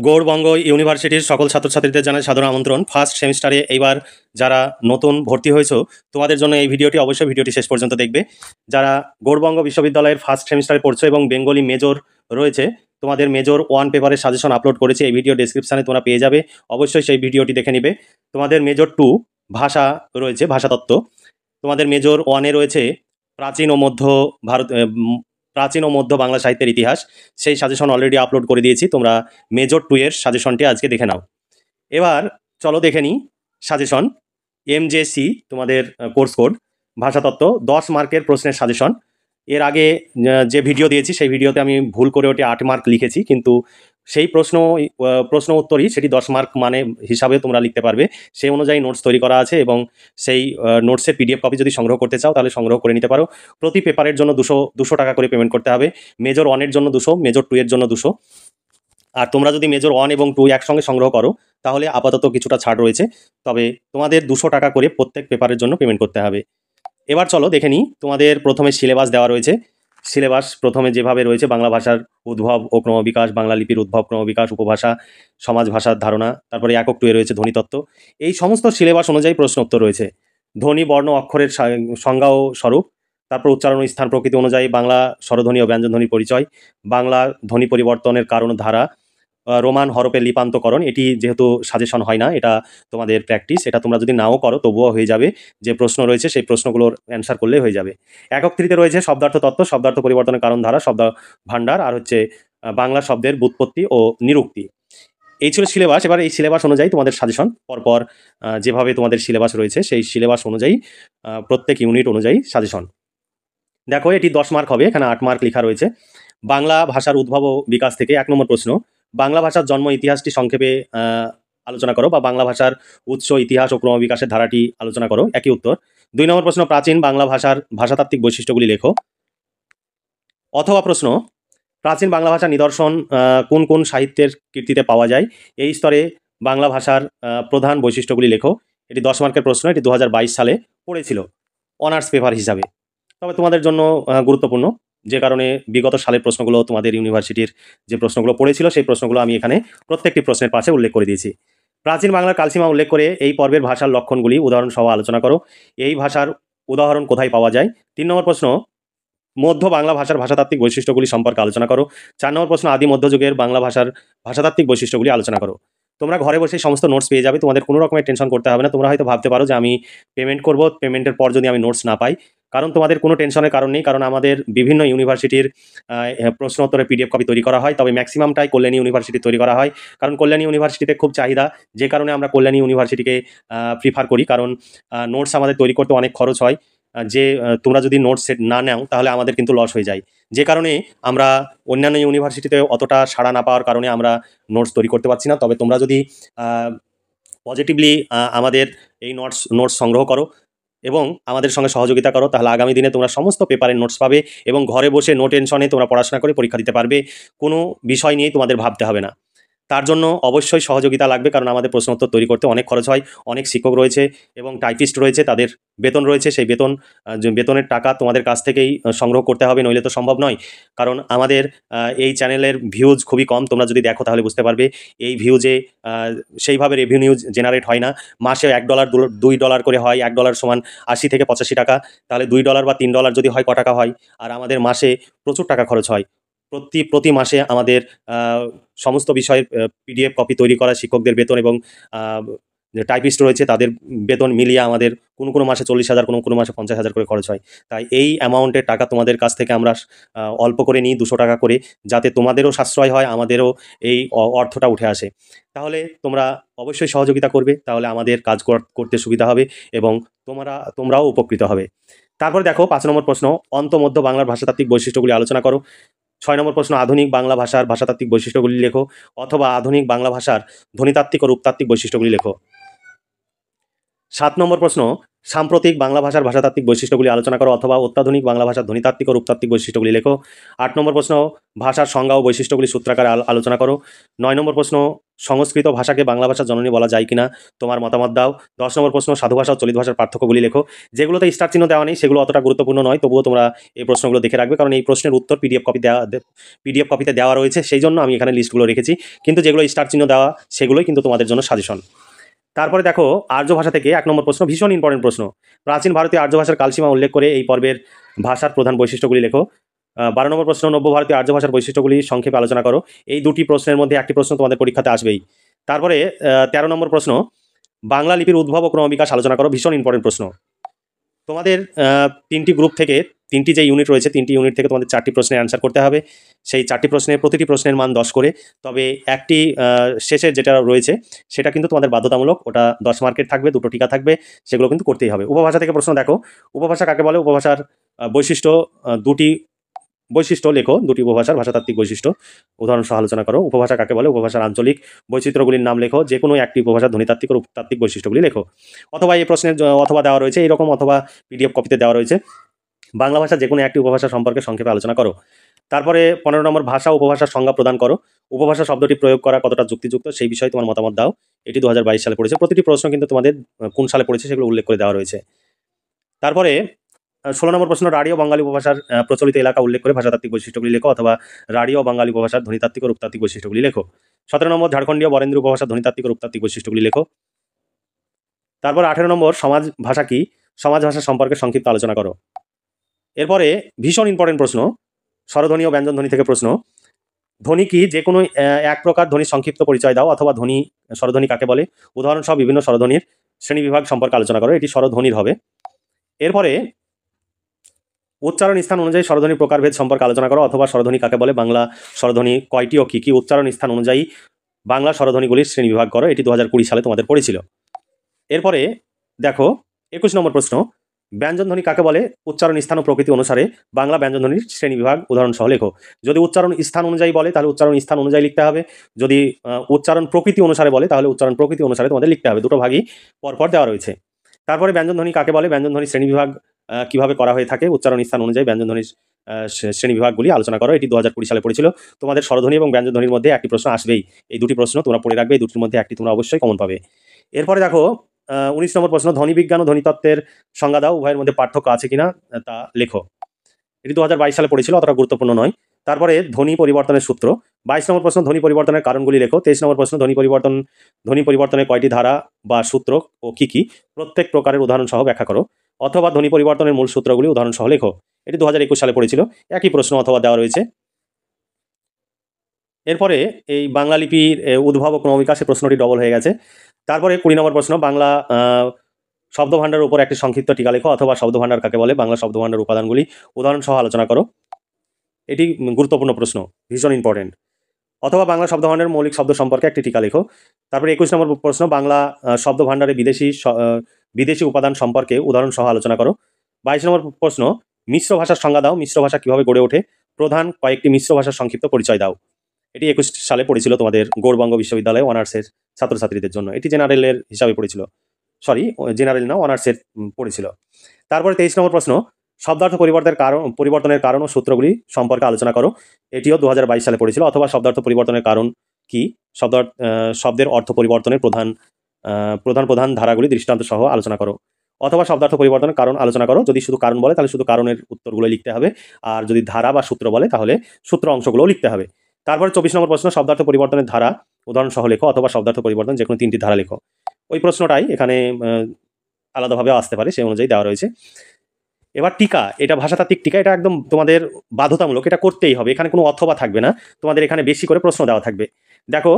গৌড়বঙ্গ ইউনিভার্সিটির সকল ছাত্রছাত্রীদের জানাই সাদর আমন্ত্রণ। ফার্স্ট সেমিস্টারে এইবার যারা নতুন ভর্তি হয়েছো তোমাদের জন্য এই ভিডিওটি অবশ্যই ভিডিওটি শেষ পর্যন্ত দেখবে। যারা গৌড়বঙ্গ বিশ্ববিদ্যালয়ের ফার্স্ট সেমিস্টারে পড়ছো এবং বেঙ্গলি মেজর রয়েছে, তোমাদের মেজর 1 পেপারের সাজেশন আপলোড করেছে, এই ভিডিও ডেসক্রিপশানে তোমরা পেয়ে যাবে, অবশ্যই সেই ভিডিওটি দেখে নিবে। তোমাদের মেজর 2 ভাষা রয়েছে, ভাষাতত্ত্ব। তোমাদের মেজর 1-এ রয়েছে প্রাচীন ও মধ্য বাংলা সাহিত্যের ইতিহাস, সেই সাজেশন অলরেডি আপলোড করে দিয়েছি, তোমরা মেজর 2 এর সাজেশনটি আজকে দেখে নাও। এবার চলো দেখে নিই সাজেশন। MJC তোমাদের কোর্স কোড ভাষাতত্ত্ব 10 মার্কের প্রশ্নের সাজেশন। এর আগে যে ভিডিও দিয়েছি সেই ভিডিওতে আমি ভুল করে ওটি 8 মার্ক লিখেছি, কিন্তু সেই প্রশ্ন উত্তরই সেটি 10 মার্ক মানে হিসাবে তোমরা লিখতে পারবে। সেই অনুযায়ী নোটস তৈরি করা আছে এবং সেই নোটসের PDF কপি যদি সংগ্রহ করতে চাও তাহলে সংগ্রহ করে নিতে পারো। প্রতি পেপারের জন্য 200 টাকা করে পেমেন্ট করতে হবে। মেজর 1-এর জন্য 200, মেজর 2 এর জন্য 200। আর তোমরা যদি মেজর 1 এবং 2 একসঙ্গে সংগ্রহ করো তাহলে আপাতত কিছুটা ছাড় রয়েছে, তবে তোমাদের 200 টাকা করে প্রত্যেক পেপারের জন্য পেমেন্ট করতে হবে। এবার চলো দেখে নিই। তোমাদের প্রথমে সিলেবাস দেওয়া রয়েছে। সিলেবাস প্রথমে যেভাবে রয়েছে, বাংলা ভাষার উদ্ভব ও ক্রমবিকাশ, বাংলা লিপির উদ্ভব ক্রমবিকাশ, উপভাষা, সমাজ ভাষার ধারণা, তারপরে একক 2-এ রয়েছে ধ্বনিতত্ত্ব। এই সমস্ত সিলেবাস অনুযায়ী প্রশ্ন উত্তর রয়েছে। ধ্বনি, বর্ণ, অক্ষরের সংজ্ঞা ও স্বরূপ, তারপর উচ্চারণ, স্থান, প্রকৃতি অনুযায়ী বাংলা স্বরধ্বনি ও ব্যঞ্জনধ্বনির পরিচয়, বাংলা ধ্বনি পরিবর্তনের কারণ, ধারা, রোমান হরফের লিপান্তকরণ। এটি যেহেতু সাজেশন হয় না, এটা তোমাদের প্র্যাকটিস, এটা তোমরা যদি নাও করো তবুও হয়ে যাবে। যে প্রশ্ন রয়েছে সেই প্রশ্নগুলোর অ্যান্সার করলেই হয়ে যাবে। একক 3-তে রয়েছে শব্দার্থ তত্ত্ব, শব্দার্থ পরিবর্তনের কারণ, ধারা, শব্দ ভাণ্ডার, আর হচ্ছে বাংলা শব্দের ব্যুৎপত্তি ও নিরুক্তি। এই ছিল সিলেবাস। এবার এই সিলেবাস অনুযায়ী তোমাদের সাজেশন পরপর যেভাবে তোমাদের সিলেবাস রয়েছে সেই সিলেবাস অনুযায়ী প্রত্যেক ইউনিট অনুযায়ী সাজেশন। দেখো, এটি 10 মার্ক হবে, এখানে 8 মার্ক লেখা রয়েছে। বাংলা ভাষার উদ্ভব ও বিকাশ থেকে 1 নম্বর প্রশ্ন, বাংলা ভাষার জন্ম ইতিহাসটি সংক্ষেপে আলোচনা করো, বা বাংলা ভাষার উৎস, ইতিহাস ও ক্রমবিকাশের ধারাটি আলোচনা করো, একই উত্তর। 2 নম্বর প্রশ্ন, প্রাচীন বাংলা ভাষার ভাষাতাত্ত্বিক বৈশিষ্ট্যগুলি লেখো। অথবা প্রশ্ন, প্রাচীন বাংলা ভাষার নিদর্শন কোন কোন সাহিত্যের কীর্তিতে পাওয়া যায়, এই স্তরে বাংলা ভাষার প্রধান বৈশিষ্ট্যগুলি লেখো। এটি 10 মার্কের প্রশ্ন, এটি 2022 সালে পড়েছিল অনার্স পেপার হিসাবে, তবে তোমাদের জন্য গুরুত্বপূর্ণ, যে কারণে বিগত সালের প্রশ্নগুলো তোমাদের ইউনিভার্সিটির যে প্রশ্নগুলো পড়েছিল সেই প্রশ্নগুলো আমি এখানে প্রত্যেকটি প্রশ্নের পাশে উল্লেখ করে দিয়েছি। প্রাচীন বাংলার কালসীমা উল্লেখ করে এই পর্বের ভাষার লক্ষণগুলি উদাহরণ সহ আলোচনা করো, এই ভাষার উদাহরণ কোথায় পাওয়া যায়। 3 নম্বর প্রশ্ন, মধ্য বাংলা ভাষার ভাষাতাত্ত্বিক বৈশিষ্ট্যগুলি সম্পর্কে আলোচনা করো। 4 নম্বর প্রশ্ন, আদি মধ্যযুগের বাংলা ভাষার ভাষাতাত্ত্বিক বৈশিষ্ট্যগুলি আলোচনা করো। তোমরা ঘরে বসে সমস্ত নোটস পেয়ে যাবে, তোমাদের কোনো রকমের টেনশন করতে হবে না। তোমরা হয়তো ভাবতে পারো যে আমি পেমেন্ট করব, পেমেন্টের পর যদি আমি নোটস না পাই, কারণ তোমাদের কোনো টেনশনের কারণ নেই, কারণ আমাদের বিভিন্ন ইউনিভার্সিটির প্রশ্ন উত্তরের PDF কপি তৈরি করা হয়, তবে ম্যাক্সিমামটাই কল্যাণী ইউনিভার্সিটি তৈরি করা হয়, কারণ কল্যাণী ইউনিভার্সিটিতে খুব চাহিদা, যে কারণে আমরা কল্যাণী ইউনিভার্সিটিকে প্রিফার করি, কারণ নোটস আমাদের তৈরি করতে অনেক খরচ হয়। যে তোমরা যদি নোটস সেট না নাও তাহলে আমাদের কিন্তু লস হয়ে যায়, যে কারণে আমরা অন্যান্য ইউনিভার্সিটিতে অতটা সাড়া না পাওয়ার কারণে আমরা নোটস তৈরি করতে পারছি না। তবে তোমরা যদি পজিটিভলি আমাদের এই নোটস সংগ্রহ করো এবং আমাদের সঙ্গে সহযোগিতা করো, তাহলে আগামী দিনে তোমরা সমস্ত পেপারের নোটস পাবে এবং ঘরে বসে নো টেনশনে তোমরা পড়াশোনা করে পরীক্ষা দিতে পারবে, কোনো বিষয় নিয়ে তোমাদের ভাবতে হবে না। তার জন্য অবশ্যই সহযোগিতা লাগবে, কারণ আমাদের প্রশ্ন উত্তর তৈরি করতে অনেক খরচ হয়, অনেক শিক্ষক রয়েছে এবং টাইপিস্ট রয়েছে, তাদের বেতন রয়েছে, সেই বেতনের টাকা তোমাদের কাছ থেকেই সংগ্রহ করতে হবে, নইলে তো সম্ভব নয়। কারণ আমাদের এই চ্যানেলের ভিউজ খুবই কম, তোমরা যদি দেখো তাহলে বুঝতে পারবে। এই ভিউজে সেইভাবে রেভিনিউ জেনারেট হয় না। মাসে $1 $2 করে হয়, $1 সমান 80 থেকে 85 টাকা, তাহলে $2 বা $3 যদি হয় ক টাকা হয়। আর আমাদের মাসে প্রচুর টাকা খরচ হয়। প্রতি মাসে আমাদের সমস্ত বিষয়ের PDF কপি তৈরি করা, শিক্ষকদের বেতন এবং যে টাইপিস্ট রয়েছে তাদের বেতন মিলিয়ে আমাদের কোনো মাসে 40,000, কোনো মাসে 50,000 করে খরচ হয়। তাই এই অ্যামাউন্টের টাকা তোমাদের কাছ থেকে আমরা অল্প করে নিই, 200 টাকা করে, যাতে তোমাদেরও সাশ্রয় হয়, আমাদেরও এই অর্থটা উঠে আসে। তাহলে তোমরা অবশ্যই সহযোগিতা করবে, তাহলে আমাদের কাজ করতে সুবিধা হবে এবং তোমরাও উপকৃত হবে। তারপরে দেখো 5 নম্বর প্রশ্ন, মধ্য বাংলার ভাষাতাত্ত্বিক বৈশিষ্ট্যগুলি আলোচনা করো। 6 নম্বর প্রশ্ন, আধুনিক বাংলা ভাষার ভাষাতাত্ত্বিক বৈশিষ্ট্যগুলি লেখো, অথবা আধুনিক বাংলা ভাষার ধ্বনিতাত্ত্বিক ও রূপতাত্ত্বিক বৈশিষ্ট্যগুলি লেখো। 7 নম্বর প্রশ্ন, সাম্প্রতিক বাংলা ভাষার ভাষাতাত্ত্বিক বৈশিষ্ট্যগুলি আলোচনা করো, অথবা অত্যাধুনিক বাংলা ভাষার ধ্বনিতাত্ত্বিক ও রূপতাত্ত্বিক বৈশিষ্ট্যগুলি লেখো। 8 নম্বর প্রশ্ন, ভাষার সংজ্ঞা ও বৈশিষ্ট্যগুলি সূত্রাকারে আলোচনা করো। 9 নম্বর প্রশ্ন, সংস্কৃত ভাষাকে বাংলা ভাষার জননী বলা যায় কিনা, তোমার মতামত দাও। 10 নম্বর প্রশ্ন, সাধু ভাষা ও চলিত ভাষার পার্থক্যগুলি লেখো। যেগুলোতে স্টার চিহ্ন দেওয়া নেই সেগুলো অতটা গুরুত্বপূর্ণ নয়, তবুও তোমরা এই প্রশ্নগুলো দেখে রাখবে, কারণ এই প্রশ্নের উত্তর পিডিএফ কপিতে দেওয়া রয়েছে, সেই জন্য আমি এখানে লিস্টগুলো রেখেছি। কিন্তু যেগুলো স্টার চিহ্ন দেওয়া সেগুলোই কিন্তু তোমাদের জন্য সাজেশন। তারপরে দেখো আর্য ভাষা থেকে 1 নম্বর প্রশ্ন, ভীষণ ইম্পর্টেন্ট প্রশ্ন। প্রাচীন ভারতীয় আর্য ভাষার কালসীমা উল্লেখ করে এই পর্বের ভাষার প্রধান বৈশিষ্ট্যগুলি লেখো। 12 নম্বর প্রশ্ন, নব্য ভারতীয় আর্য ভাষার বৈশিষ্ট্যগুলি সংক্ষেপে আলোচনা করো। এই দুটি প্রশ্নের মধ্যে একটি প্রশ্ন তোমাদের পরীক্ষাতে আসবেই। তারপরে 13 নম্বর প্রশ্ন, বাংলা লিপির উদ্ভব ও ক্রমবিকাশ আলোচনা করো। ভীষণ ইম্পর্টেন্ট প্রশ্ন। তোমাদের 3টি গ্রুপ থেকে 3টি যে ইউনিট রয়েছে, 3টি ইউনিট থেকে তোমাদের 4টি প্রশ্নের অ্যান্সার করতে হবে। সেই 4টি প্রশ্নের প্রতিটি প্রশ্নের মান 10 করে, তবে একটি শেষের যেটা রয়েছে সেটা কিন্তু তোমাদের বাধ্যতামূলক, ওটা 10 মার্কের থাকবে, 2টো টিকা থাকবে, সেগুলো কিন্তু করতেই হবে। উপভাষা থেকে প্রশ্ন দেখো, উপভাষা কাকে বলে? উপভাষার বৈশিষ্ট্য, 2টি বৈশিষ্ট্য লেখো, 2টি উপভাষার ভাষাতাত্ত্বিক বৈশিষ্ট্য উদাহরণ সহ আলোচনা করো। উপভাষা কাকে বলে? উপভাষার আঞ্চলিক বৈচিত্র্যগুলির নাম লেখো। যে কোনো একটি উপভাষার ধ্বনিতাত্ত্বিক ও রূপতাত্ত্বিক বৈশিষ্ট্যগুলি লেখো। অথবা এই প্রশ্নের অথবা দেওয়া রয়েছে এইরকম, অথবা পিডিএফ কপিতে দেওয়া রয়েছে, বাংলা ভাষা যে কোনো একটি উপভাষা সম্পর্কে সংক্ষেপে আলোচনা করো। তারপরে 15 নম্বর, ভাষা উপভাষার সংজ্ঞা প্রদান করো। উপভাষা শব্দটি প্রয়োগ করা কতটা যুক্তিযুক্ত সেই বিষয়ে তোমার মতামত দাও। এটি 2022 সালে পড়েছে। প্রতিটি প্রশ্ন কিন্তু তোমাদের কোন সালে পড়েছে সেগুলো উল্লেখ করে দেওয়া রয়েছে। তারপরে 16 নম্বর প্রশ্ন, রাঢ়ী ও বাঙালি উপভাষার প্রচলিত এলাকা উল্লেখ করে ভাষাতাত্ত্বিক বৈশিষ্ট্যগুলি লেখো, অথবা রাঢ়ী ও বাঙালি উপভাষার ধ্বনিতাত্ত্বিক ও রূপতাত্ত্বিক বৈশিষ্ট্যগুলি লেখো। 17 নম্বর, ঝাড়খণ্ডীয় বরেন্দ্রী উপভাষার ধ্বনিতাত্ত্বিক ও রূপতাত্ত্বিক বৈশিষ্ট্যগুলি লেখো। তারপর 18 নম্বর, সমাজ ভাষা কি? সমাজ ভাষা সম্পর্কে সংক্ষিপ্ত আলোচনা করো। এরপরে ভীষণ ইম্পর্টেন্ট প্রশ্ন, স্বরধ্বনি ও ব্যঞ্জনধ্বনি থেকে প্রশ্ন। ধ্বনি কি? যে কোনো এক প্রকার ধ্বনির সংক্ষিপ্ত পরিচয় দাও, অথবা স্বরধ্বনি কাকে বলে? উদাহরণ সহ বিভিন্ন স্বরধ্বনির শ্রেণীবিভাগ সম্পর্কে আলোচনা করো। এটি স্বরধ্বনির হবে। এরপরে উচ্চারণ স্থান অনুযায়ী স্বরধ্বনির প্রকারভেদ সম্পর্কে আলোচনা করো, অথবা স্বরধ্বনি কাকে বলে? বাংলা স্বরধ্বনি কয়টি ও কী কী? উচ্চারণ স্থান অনুযায়ী বাংলা স্বরধ্বনিগুলির শ্রেণীবিভাগ করো। এটি 2020 সালে তোমাদের পড়েছিল। এরপরে দেখো 21 নম্বর প্রশ্ন, ব্যঞ্জনধ্বনি কাকে বলে? উচ্চারণ স্থান ও প্রকৃতি অনুসারে বাংলা ব্যঞ্জনধ্বনির শ্রেণীবিভাগ উদাহরণ সহ লেখো। যদি উচ্চারণ স্থান অনুযায়ী বলে তাহলে উচ্চারণ স্থান অনুযায়ী লিখতে হবে, যদি উচ্চারণ প্রকৃতি অনুসারে বলে তাহলে উচ্চারণ প্রকৃতি অনুসারে তোমাদের লিখতে হবে। দুটো ভাগই পরপর দেওয়া রয়েছে। তারপরে ব্যঞ্জনধ্বনি কাকে বলে? ব্যঞ্জনধ্বনির শ্রেণীবিভাগ কিভাবে করা হয়ে থাকে? উচ্চারণ স্থান অনুযায়ী ব্যঞ্জনধ্বনির শ্রেণীবিভাগগুলি আলোচনা করো। এটি 2020 সালে পড়েছিল। তোমাদের স্বরধ্বনি এবং ব্যঞ্জনধ্বনির মধ্যে একটি প্রশ্ন আসবেই। এই দুটি প্রশ্ন তোমরা পড়ে রাখবে, এই দুটির মধ্যে একটি তোমরা অবশ্যই কমন পাবে। এরপরে দেখো 19 নম্বর প্রশ্ন, ধ্বনি বিজ্ঞান ও ধ্বনিতত্ত্বের সংজ্ঞা দাও। উভয়ের মধ্যে পার্থক্য আছে কিনা তা লেখো। এটি 2022 সালে পড়েছিল, অতটা গুরুত্বপূর্ণ নয়। তারপরে ধ্বনি পরিবর্তনের সূত্র। 22 নম্বর প্রশ্ন, ধ্বনি পরিবর্তনের কারণগুলি লেখো। 23 নম্বর প্রশ্ন, ধ্বনি পরিবর্তনের কয়টি ধারা বা সূত্র ও কি কি? প্রত্যেক প্রকারের উদাহরণ সহ ব্যাখ্যা করো, অথবা ধ্বনি পরিবর্তনের মূল সূত্রগুলি উদাহরণ সহ লেখো। এটি 2021 সালে পড়েছিল। একই প্রশ্ন অথবা দেওয়া রয়েছে। এরপরে এই বাংলা লিপির উদ্ভব ও ক্রমবিকাশের প্রশ্নটি ডবল হয়ে গেছে। তারপরে 20 নম্বর প্রশ্ন, বাংলা শব্দভাণ্ডারের উপর একটি সংক্ষিপ্ত টিকা লেখো, অথবা শব্দভাণ্ডার কাকে বলে? বাংলা শব্দভাণ্ডার উপাদানগুলি উদাহরণ সহ আলোচনা করো। এটি গুরুত্বপূর্ণ প্রশ্ন, ভীষণ ইম্পর্টেন্ট। অথবা বাংলা শব্দভাণ্ডারের মৌলিক শব্দ সম্পর্কে একটি টিকা লেখো। তারপরে 21 নম্বর প্রশ্ন, বাংলা শব্দভাণ্ডারে বিদেশি উপাদান সম্পর্কে উদাহরণ সহ আলোচনা করো। 22 নম্বর প্রশ্ন, মিশ্র ভাষার সংজ্ঞা দাও। মিশ্র ভাষা কিভাবে গড়ে ওঠে? প্রধান কয়েকটি মিশ্র ভাষার সংক্ষিপ্ত পরিচয় দাও। এটি 21 সালে পড়েছিল তোমাদের গৌড়বঙ্গ বিশ্ববিদ্যালয়ে অনার্সের ছাত্রছাত্রীদের জন্য। এটি জেনারেলের হিসাবে পড়েছিল, জেনারেল না, অনার্সের পড়েছিল। তারপরে 23 নম্বর প্রশ্ন, শব্দার্থ পরিবর্তনের কারণ ও সূত্রগুলি সম্পর্কে আলোচনা করো। এটিও 2022 সালে পড়েছিল। অথবা শব্দার্থ পরিবর্তনের কারণ কি? শব্দের অর্থ পরিবর্তনের প্রধান ধারাগুলি দৃষ্টান্ত সহ আলোচনা করো। অথবা শব্দার্থ পরিবর্তনের কারণ আলোচনা করো। যদি শুধু কারণ বলে তাহলে শুধু কারণের উত্তরগুলো লিখতে হবে, আর যদি ধারা বা সূত্র বলে তাহলে সূত্র অংশগুলোও লিখতে হবে। তারপরে 24 নম্বর প্রশ্ন, শব্দার্থ পরিবর্তনের ধারা উদাহরণ সহ লেখো, অথবা শব্দার্থ পরিবর্তন যে কোনো 3টি ধারা লেখো। ওই প্রশ্নটাই এখানে আলাদাভাবেও আসতে পারে, সেই অনুযায়ী দেওয়া রয়েছে। এবার টিকা, এটা ভাষাতাত্ত্বিক টিকা, এটা একদম তোমাদের বাধ্যতামূলক, এটা করতেই হবে। এখানে কোনো অথবা থাকবে না, তোমাদের এখানে বেশি করে প্রশ্ন দেওয়া থাকবে। দেখো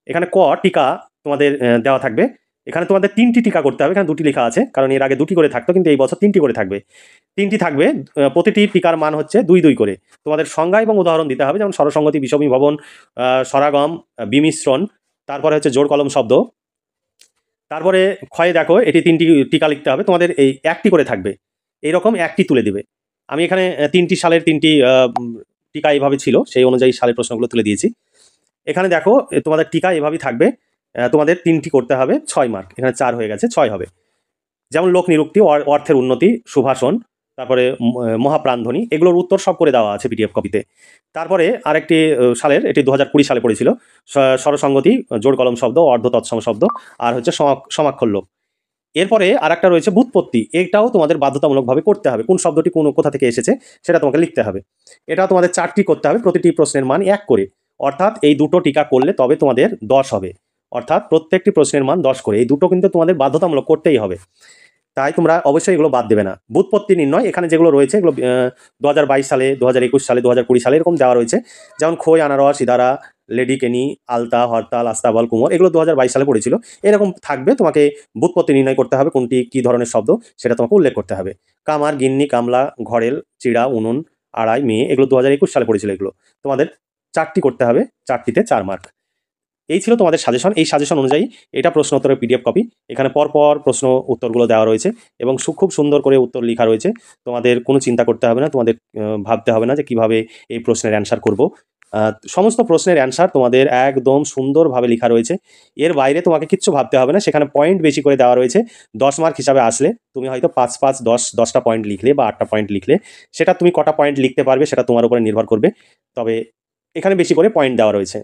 এখানে টিকা তোমাদের দেওয়া থাকবে। এখানে তোমাদের 3টি টিকা করতে হবে। এখানে 2টি লেখা আছে, কারণ এর আগে 2টি করে থাকতো, কিন্তু এই বছর 3টি করে থাকবে। 3টি থাকবে, প্রতিটি টিকার মান হচ্ছে 2 করে। তোমাদের সংজ্ঞা এবং উদাহরণ দিতে হবে, যেমন স্বরসঙ্গতি, বিষমী ভবন, স্বরাগম, বিমিশ্রণ, তারপরে হচ্ছে জোড় কলম শব্দ। তারপরে ক্ষয়ে দেখো এটি 3টি টিকা লিখতে হবে। তোমাদের এই 1টি করে থাকবে, এইরকম 1টি তুলে দিবে। আমি এখানে 3টি সালের 3টি টিকা এইভাবে ছিল, সেই অনুযায়ী সালের প্রশ্নগুলো তুলে দিয়েছি। এখানে দেখো তোমাদের টিকা এভাবেই থাকবে। তোমাদের 3টি করতে হবে, 6 মার্ক। এখানে 4 হয়ে গেছে, 6 হবে। যেমন লোক নিরুক্তি, অর্থের উন্নতি, সুভাষণ, তারপরে মহাপ্রাণধ্বনি, এগুলোর উত্তর সব করে দেওয়া আছে পিডিএফ কপিতে। তারপরে আরেকটি সালের, এটি 2020 সালে পড়েছিল, স্বরসঙ্গতি, জোড় কলম শব্দ, অর্ধ তৎসম শব্দ, আর হচ্ছে সমাক্ষর লোপ। এরপরে আরেকটা রয়েছে ব্যুৎপত্তি, এটাও তোমাদের বাধ্যতামূলকভাবে করতে হবে, কোন শব্দটি কোথা থেকে এসেছে সেটা তোমাকে লিখতে হবে। এটাও তোমাদের 4টি করতে হবে, প্রতিটি প্রশ্নের মান 1 করে, অর্থাৎ এই দুটো টিকা করলে তবে তোমাদের 10 হবে, অর্থাৎ প্রত্যেকটি প্রশ্নের মান 10 করে। এই দুটো কিন্তু তোমাদের বাধ্যতামূলক করতেই হবে, তাই তোমরা অবশ্যই এগুলো বাদ দেবে না। ব্যুৎপত্তি নির্ণয়, এখানে যেগুলো রয়েছে এগুলো 2022 সালে, 2021 সালে, 2020 সালে এরকম দেওয়া রয়েছে, যেমন খই, আনারস, ইদারা, লেডি কেনি, আলতা, হরতাল, আস্তাবল, কুমোর, এগুলো 2022 সালে পড়েছিল। এরকম থাকবে, তোমাকে ব্যুৎপত্তি নির্ণয় করতে হবে, কোনটি কী ধরনের শব্দ সেটা তোমাকে উল্লেখ করতে হবে। কামার, গিন্নি, কামলা, ঘরেল, চিড়া, উনুন, আড়াই, মেয়ে, এগুলো 2021 সালে পড়েছিল। এগুলো তোমাদের 4টি করতে হবে, 4টিতে 4 মার্ক। এই ছিল তোমাদের সাজেশন। এই সাজেশন অনুযায়ী এটা প্রশ্ন উত্তরের পিডিএফ কপি, এখানে পরপর প্রশ্ন উত্তরগুলো দেওয়া রয়েছে এবং খুব সুন্দর করে উত্তর লেখা রয়েছে। তোমাদের কোনো চিন্তা করতে হবে না, তোমাদের ভাবতে হবে না যে কিভাবে এই প্রশ্নের অ্যান্সার করব। সমস্ত প্রশ্নের অ্যান্সার তোমাদের একদম সুন্দরভাবে লেখা রয়েছে, এর বাইরে তোমাকে কিচ্ছু ভাবতে হবে না। সেখানে পয়েন্ট বেশি করে দেওয়া রয়েছে, 10 মার্ক হিসাবে আসলে তুমি হয়তো 5, 5, 10টা পয়েন্ট লিখলে বা 8টা পয়েন্ট লিখলে, সেটা তুমি কটা পয়েন্ট লিখতে পারবে সেটা তোমার উপরে নির্ভর করবে, তবে এখানে বেশি করে পয়েন্ট দেওয়া রয়েছে।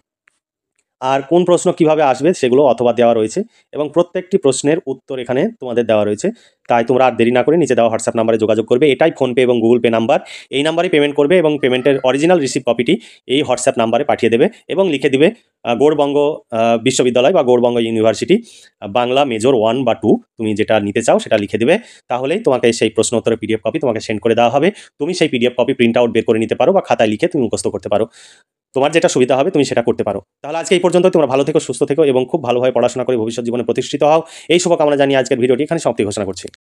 আর কোন প্রশ্ন কিভাবে আসবে সেগুলো অথবা দেওয়া রয়েছে এবং প্রত্যেকটি প্রশ্নের উত্তর এখানে তোমাদের দেওয়া রয়েছে। তাই তোমরা আর দেরি না করে নিচে দেওয়া হোয়াটসঅ্যাপ নাম্বারে যোগাযোগ করবে, এটাই ফোনপে এবং গুগল পে নাম্বার। এই নাম্বারে পেমেন্ট করবে এবং পেমেন্টের অরিজিনাল রিসিপ্ট কপিটি এই হোয়াটসঅ্যাপ নাম্বারে পাঠিয়ে দেবে এবং লিখে দিবে গৌড়বঙ্গ বিশ্ববিদ্যালয় বা গৌড়বঙ্গ ইউনিভার্সিটি, বাংলা মেজর 1 বা 2, তুমি যেটা নিতে চাও সেটা লিখে দেবে। তাহলেই তোমাকে সেই প্রশ্ন উত্তরের পিডিএফ কপি তোমাকে সেন্ড করে দেওয়া হবে। তুমি সেই পিডিএফ কপি প্রিন্ট আউট বের করে নিতে পারো বা খাতায় লিখে তুমি মুখস্থ করতে পারো, তোমার যেটা সুবিধা হবে তুমি সেটা করতে পারো। তাহলে আজকে এই পর্যন্ত, তোমরা ভালো থেকো, সুস্থ থেকো এবং খুব ভালোভাবে পড়াশোনা করে ভবিষ্যৎ জীবনে প্রতিষ্ঠিত হও, এই শুভকামনা জানিয়ে আজকের ভিডিওটি এখানে সমাপ্তি ঘোষণা করছি।